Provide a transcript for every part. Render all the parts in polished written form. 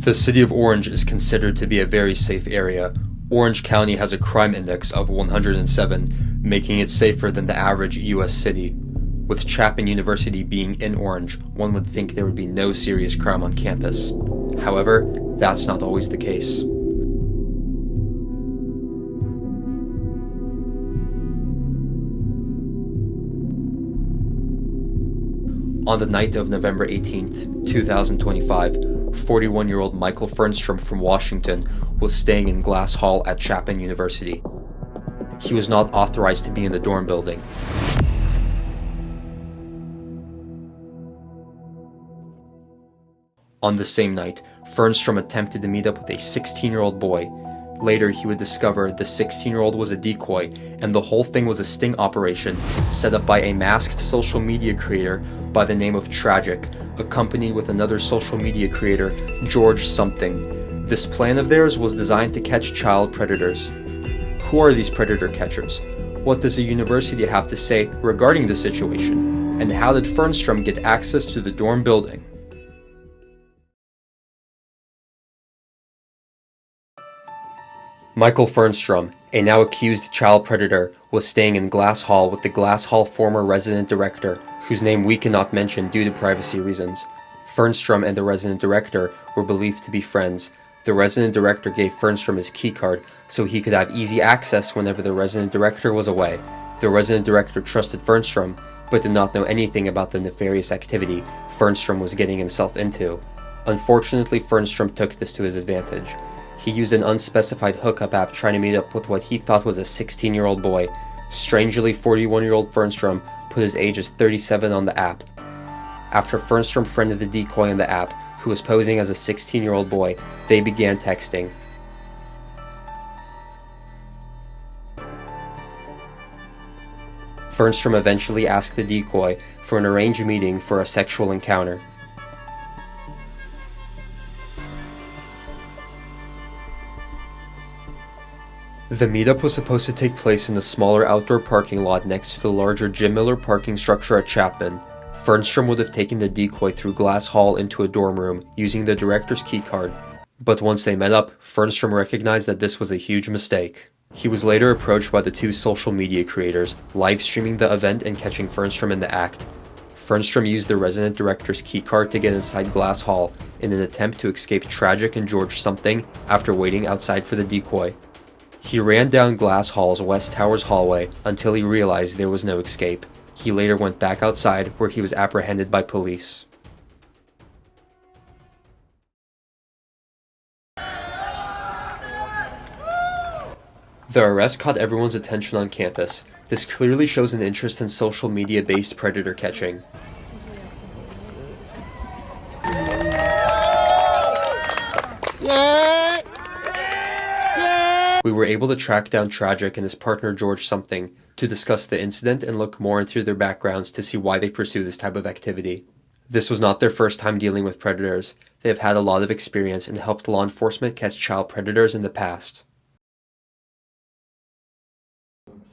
The city of Orange is considered to be a very safe area. Orange County has a crime index of 107, making it safer than the average U.S. city. With Chapman University being in Orange, one would think there would be no serious crime on campus. However, that's not always the case. On the night of November 18th, 2025, 41-year-old Michael Fernstrom from Washington was staying in Glass Hall at Chapman University. He was not authorized to be in the dorm building. On the same night, Fernstrom attempted to meet up with a 16-year-old boy. Later, he would discover the 16-year-old was a decoy, and the whole thing was a sting operation set up by a masked social media creator by the name of Tragic, accompanied with another social media creator, George Something. This plan of theirs was designed to catch child predators. Who are these predator catchers? What does the university have to say regarding the situation? And how did Fernstrom get access to the dorm building? Michael Fernstrom, a now accused child predator, was staying in Glass Hall with the Glass Hall former resident director, whose name we cannot mention due to privacy reasons. Fernstrom and the resident director were believed to be friends. The resident director gave Fernstrom his keycard so he could have easy access whenever the resident director was away. The resident director trusted Fernstrom, but did not know anything about the nefarious activity Fernstrom was getting himself into. Unfortunately, Fernstrom took this to his advantage. He used an unspecified hookup app trying to meet up with what he thought was a 16-year-old boy. Strangely, 41-year-old Fernstrom put his age as 37 on the app. After Fernstrom friended the decoy in the app, who was posing as a 16-year-old boy, they began texting. Fernstrom eventually asked the decoy for an arranged meeting for a sexual encounter. The meetup was supposed to take place in the smaller outdoor parking lot next to the larger Jim Miller parking structure at Chapman. Fernstrom would have taken the decoy through Glass Hall into a dorm room using the director's keycard. But once they met up, Fernstrom recognized that this was a huge mistake. He was later approached by the two social media creators, live streaming the event and catching Fernstrom in the act. Fernstrom used the resident director's keycard to get inside Glass Hall in an attempt to escape Tragic and George Something after waiting outside for the decoy. He ran down Glass Hall's West Towers hallway until he realized there was no escape. He later went back outside where he was apprehended by police. The arrest caught everyone's attention on campus. This clearly shows an interest in social media-based predator catching. We were able to track down Tragic and his partner George Something to discuss the incident and look more into their backgrounds to see why they pursue this type of activity. This was not their first time dealing with predators. They have had a lot of experience and helped law enforcement catch child predators in the past.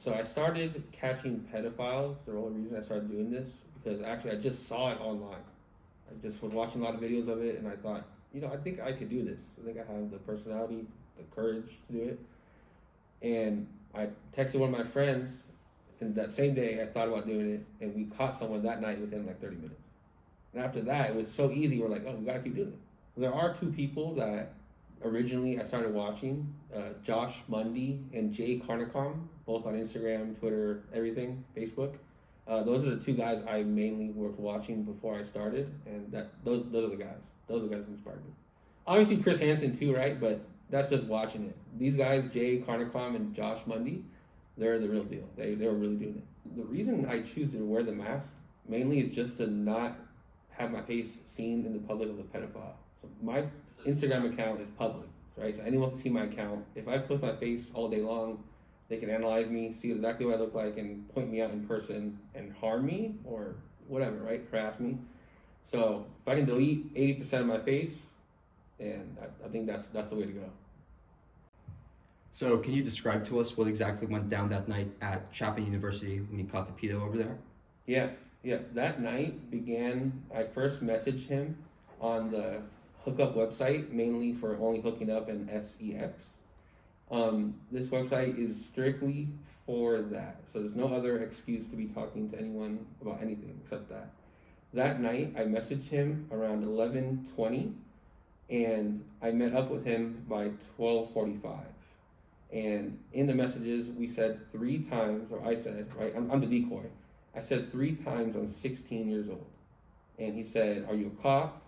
So I started catching pedophiles. The only reason I started doing this, because actually I just saw it online. I just was watching a lot of videos of it and I thought, I think I could do this. I think I have the personality, the courage to do it. And I texted one of my friends, and that same day I thought about doing it, and we caught someone that night within like 30 minutes. And after that, it was so easy, we're like, oh, we gotta keep doing it. There are two people that originally I started watching, Josh Mundy and Jay Carnicom, both on Instagram, Twitter, everything, Facebook. Those are the two guys I mainly were watching before I started, and those are the guys. Those are the guys who inspired me. Obviously Chris Hansen too, right? But that's just watching it. These guys, Jay Carnicom and Josh Mundy, they're the real deal. They were really doing it. The reason I choose to wear the mask mainly is just to not have my face seen in the public of a pedophile. So my Instagram account is public, right? So anyone can see my account. If I post my face all day long, they can analyze me, see exactly what I look like, and point me out in person and harm me or whatever, right? Harass me. So if I can delete 80% of my face, and I think that's the way to go. So can you describe to us what exactly went down that night at Chapman University when you caught the pedo over there? Yeah. That night began, I first messaged him on the hookup website, mainly for only hooking up and sex. This website is strictly for that. So there's no other excuse to be talking to anyone about anything except that. That night, I messaged him around 11:20, and I met up with him by 12:45. And in the messages, we said 3 times, or I said, right, I'm the decoy. I said 3 times I'm 16 years old. And he said, "Are you a cop?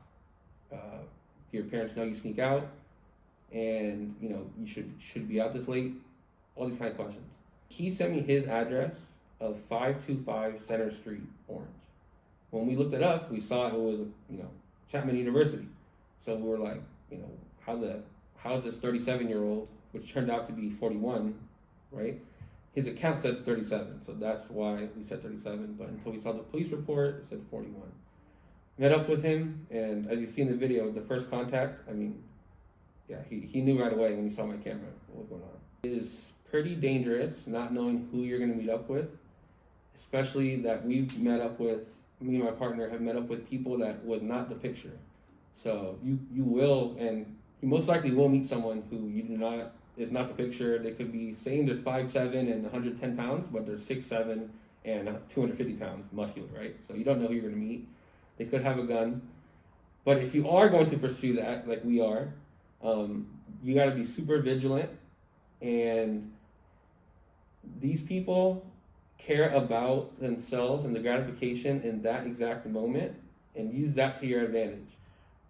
Do your parents know you sneak out? And you should be out this late?" All these kind of questions. He sent me his address of 525 Center Street, Orange. When we looked it up, we saw it was Chapman University. So we were like, how is this 37-year-old, which turned out to be 41, right? His account said 37, so that's why we said 37. But until we saw the police report, it said 41. Met up with him, and as you see in the video, the first contact, he knew right away when he saw my camera what was going on. It is pretty dangerous not knowing who you're going to meet up with, especially that me and my partner have met up with people that was not the picture. So you will, and you most likely will meet someone who is not the picture. They could be saying they're 5'7" and 110 pounds, but they're 6'7" and 250 pounds, muscular, right? So you don't know who you're going to meet. They could have a gun. But if you are going to pursue that, like we are, you got to be super vigilant. And these people care about themselves and the gratification in that exact moment, and use that to your advantage.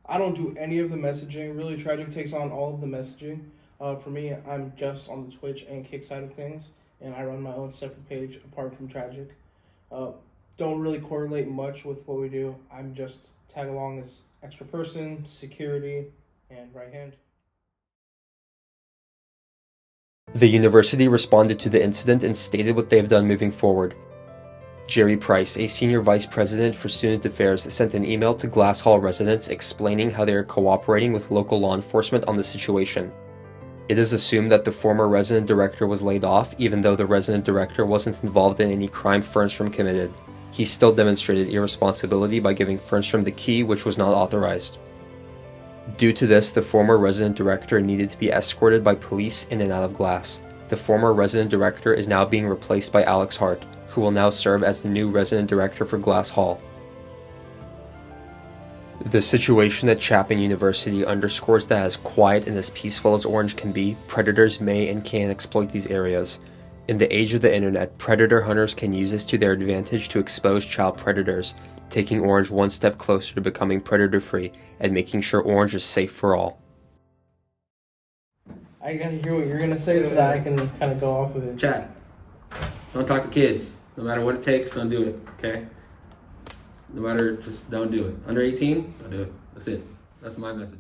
I don't do any of the messaging. Really, Tragic takes on all of the messaging. For me, I'm just on the Twitch and Kick side of things, and I run my own separate page apart from Tragic. Don't really correlate much with what we do. I'm just tag along as extra person, security, and right hand. The university responded to the incident and stated what they have done moving forward. Jerry Price, a senior vice president for student affairs, sent an email to Glass Hall residents explaining how they are cooperating with local law enforcement on the situation. It is assumed that the former resident director was laid off, even though the resident director wasn't involved in any crime Fernstrom committed. He still demonstrated irresponsibility by giving Fernstrom the key, which was not authorized. Due to this, the former resident director needed to be escorted by police in and out of Glass. The former resident director is now being replaced by Alex Hart, who will now serve as the new resident director for Glass Hall. The situation at Chapman University underscores that as quiet and as peaceful as Orange can be, predators may and can exploit these areas. In the age of the internet, predator hunters can use this to their advantage to expose child predators, taking Orange one step closer to becoming predator-free and making sure Orange is safe for all. I gotta hear what you're gonna say so that I can kind of go off of it. Chat. Don't talk to kids. No matter what it takes, don't do it, okay? No matter, just don't do it. Under 18, don't do it. That's it. That's my message.